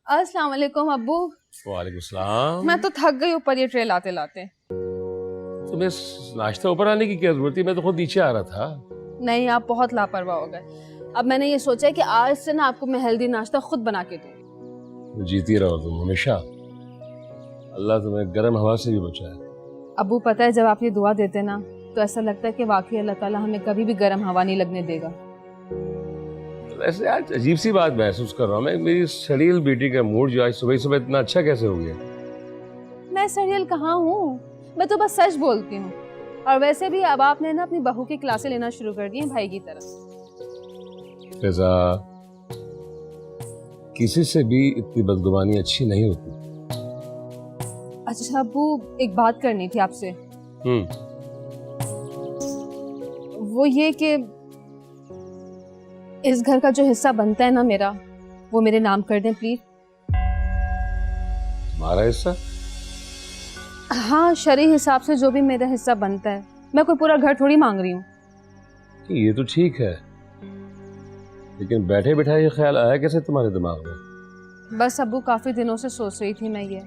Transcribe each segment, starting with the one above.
अस्सलाम वालेकुम अब्बू। वालेकुम सलाम। मैं तो थक गई ऊपर ये ट्रे लाते लाते। तुम्हें नाश्ता ऊपर आने की क्या जरूरत थी? मैं तो खुद नीचे आ रहा था। नहीं, आप बहुत लापरवाह हो गए। अब मैंने ये सोचा है कि आज से ना आपको मैं हेल्दी नाश्ता खुद बना के दूँ। जीती रहो तुम हमेशा। अल्लाह तुम्हें गर्म हवा से भी बचाए। अब्बू पता है, जब आप ये दुआ देते ना तो ऐसा लगता है कि वाकई अल्लाह ताला हमें कभी भी गर्म हवा नहीं लगने देगा। वैसे आज अजीब सी बात महसूस कर रहा हूँ मैं। मेरी सड़ील बेटी का मूड जो आज सुबह सुबह इतना अच्छा कैसे हो गया? मैं सड़ियल कहाँ हूँ, मैं तो बस सच बोलती हूँ। और वैसे भी अब आपने ना अपनी बहू की क्लासें लेना शुरू कर दी हैं भाई की तरफ। फिजा, किसी से भी इतनी बदगुमानी अच्छी नहीं होती। अच्छा अब्बू, एक बात करनी थी आपसे। वो ये कि इस घर का जो हिस्सा बनता है ना मेरा, वो मेरे नाम कर दें प्लीज। तुम्हारा हिस्सा? हाँ, शरई हिसाब से जो भी मेरा हिस्सा बनता है। मैं कोई पूरा घर थोड़ी मांग रही हूँ। ये तो ठीक है, लेकिन बैठे बैठे ये ख्याल आया कैसे तुम्हारे दिमाग में? बस अब्बू, काफी दिनों से सोच रही थी मैं ये।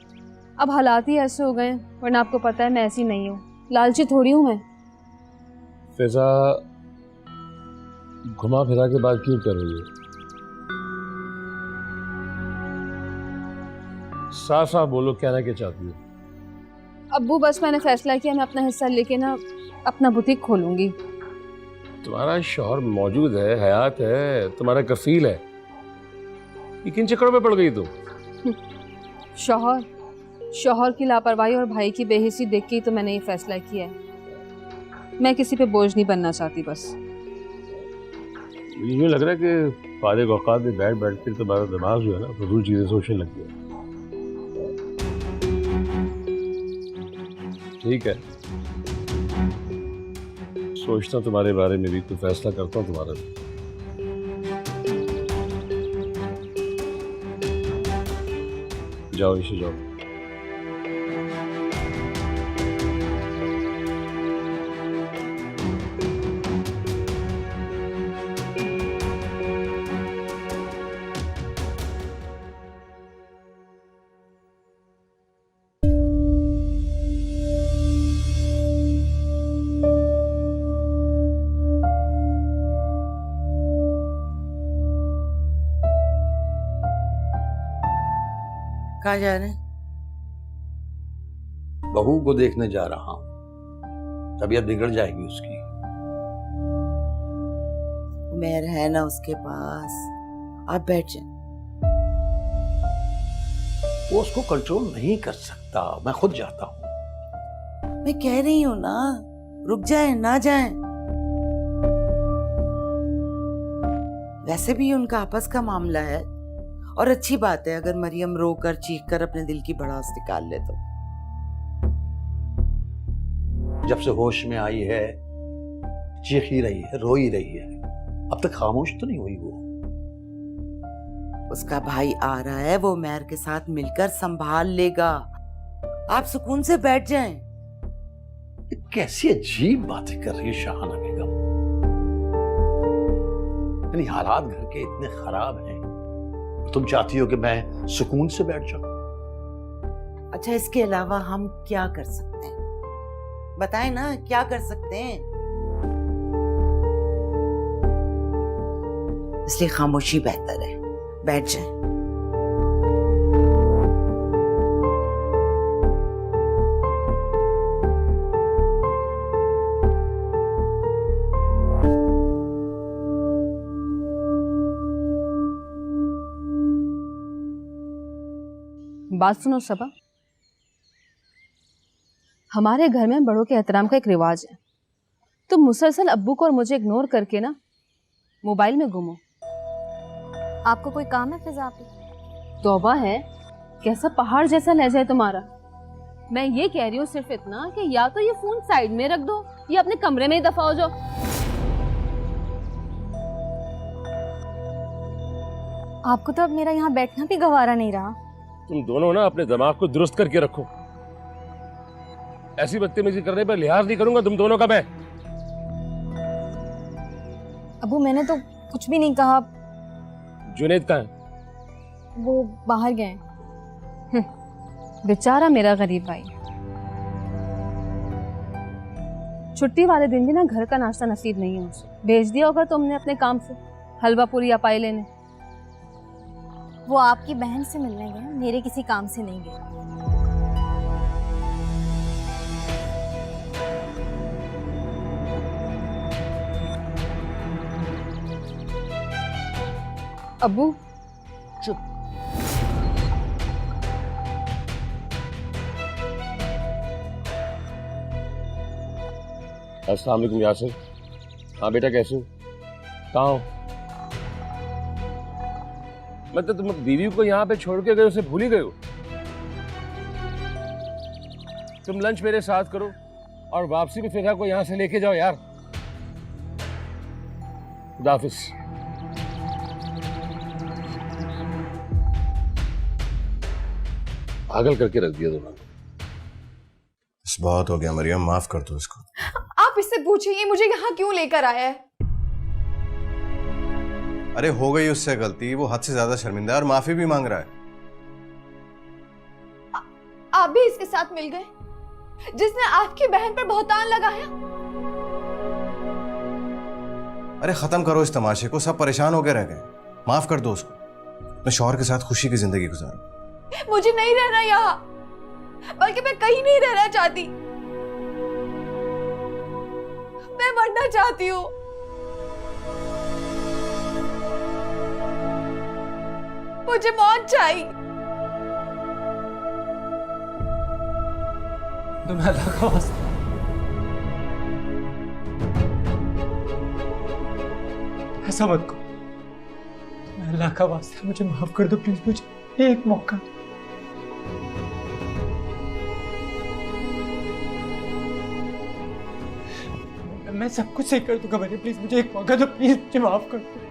अब हालात ही ऐसे हो गए, वरना आपको पता है मैं ऐसी नहीं हूँ, लालची थोड़ी हूँ मैं। फिजा, घुमा फिरा के बात क्यों कर रही है? साफ साफ बोलो, कहना क्या चाहती हो? अब्बू बस मैंने फैसला किया, मैं अपना हिस्सा लेके ना अपना बुटीक खोलूंगी। तुम्हारा शौहर मौजूद है, हयात है, तुम्हारा कफील है। ये किन चक्करों में पड़ गई तुम? शौहर की लापरवाही और भाई की बेहिसी देख के ही तो मैंने ये फैसला किया है। मैं किसी पे बोझ नहीं बनना चाहती। बस मुझे लग रहा है कि फारिग औकात में बैठ बैठ कर तुम्हारा दिमाग जो है ना फजूल चीजें सोचने लग गया। ठीक है, सोचता हूँ तुम्हारे बारे में भी, कोई फैसला करता हूँ तुम्हारा भी। जाओ नीचे जाओ। कहाँ जा रहे हैं? बहू को देखने जा रहा हूँ, तबीयत बिगड़ जाएगी उसकी। उमेर है ना उसके पास, आप बैठ जाए। वो उसको कंट्रोल नहीं कर सकता, मैं खुद जाता हूँ। मैं कह रही हूँ ना, रुक जाए ना जाए। वैसे भी उनका आपस का मामला है, और अच्छी बात है अगर मरियम रोकर चीख कर अपने दिल की भड़ास निकाल ले तो। जब से होश में आई है चीख ही रही है, रो ही रही है, अब तक खामोश तो नहीं हुई वो। उसका भाई आ रहा है, वो उमेर के साथ मिलकर संभाल लेगा। आप सुकून से बैठ जाएं। कैसी अजीब बातें कर रही है शाहाना बेगम। यानी हालात घर के इतने खराब हैं, तुम चाहती हो कि मैं सुकून से बैठ जाऊं? अच्छा, इसके अलावा हम क्या कर सकते हैं? बताएं ना, क्या कर सकते हैं? इसलिए खामोशी बेहतर है, बैठ जाएं। बात सुनो सबा, हमारे घर में बड़ों के एहतराम का एक रिवाज है। तुम मुसलसल अब्बू को और मुझे इग्नोर करके ना मोबाइल में गुम हो। आपको कोई काम है फिजा? तौबा है, कैसा पहाड़ जैसा लहजा है तुम्हारा। मैं ये कह रही हूँ सिर्फ इतना कि या तो ये फोन साइड में रख दो या अपने कमरे में ही दफा हो जाओ। आपको तो अब मेरा यहाँ बैठना भी गवारा नहीं रहा। तुम दोनों ना अपने दिमाग को दुरुस्त करके रखो। ऐसी बदतमीजी करने पर लिहाज नहीं करूंगा तुम दोनों का मैं। अबू मैंने तो कुछ भी नहीं कहा। जुनैद कहाँ है? वो बाहर गए। बेचारा मेरा गरीब भाई, छुट्टी वाले दिन भी ना घर का नाश्ता नसीब नहीं है उसे। भेज दिया होगा तुमने अपने काम से हलवा पूरी या पाई लेने। वो आपकी बहन से मिलने गए, मेरे किसी काम से नहीं गए। अब्बू चुप। अस्सलाम वालेकुम यासिर। हाँ बेटा, कैसे हो? कहाँ हो? मतलब तुम बीवी को यहाँ पे छोड़ के गए, उसे भूल ही गए हो? तुम लंच मेरे साथ करो और वापसी में फिजा को यहाँ से लेके जाओ यार। खुदा हाफिज। पागल करके रख दिया दोनों। बस बहुत हो गया मरियम, माफ कर दो इसको। आप इससे पूछिए मुझे यहाँ क्यों लेकर आया है। अरे हो गई उससे गलती, वो हद से ज्यादा शर्मिंदा है और माफी भी मांग रहा है। आप भी इसके साथ मिल गए जिसने आपकी बहन पर बहुतान लगाया। अरे खत्म करो इस तमाशे को, सब परेशान होकर रह गए। माफ कर दो उसको, अपने शौहर के साथ खुशी की जिंदगी गुजारो। मुझे नहीं रहना यहाँ, बल्कि मैं कहीं नहीं रहना चाहती। मैं मरना चाहती हूँ। मुझे मौत चाहिए। तुम्हें अल्लाह का वास्ता, ऐसा मत करो। तुम्हें अल्लाह का वास्ता मुझे माफ कर दो प्लीज, मुझे एक मौका। मैं सब कुछ सही कर दूंगा मरियम, प्लीज मुझे एक मौका दो, प्लीज मुझे माफ कर दो।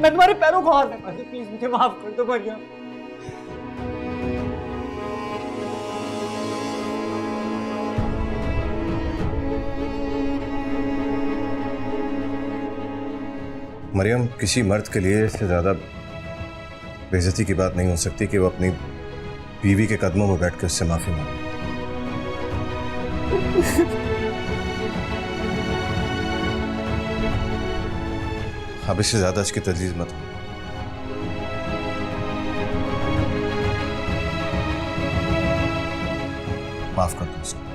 मैं तुम्हारे पैरों को हाथ लगा दूं, प्लीज मुझे माफ कर दो मरियम। मरियम, किसी मर्द के लिए इससे ज्यादा बेइज्जती की बात नहीं हो सकती कि वो अपनी बीवी के कदमों में बैठ के उससे माफी मांगे। अब इससे ज्यादा इसकी तजलील मत हो। माफ कर दो उसको।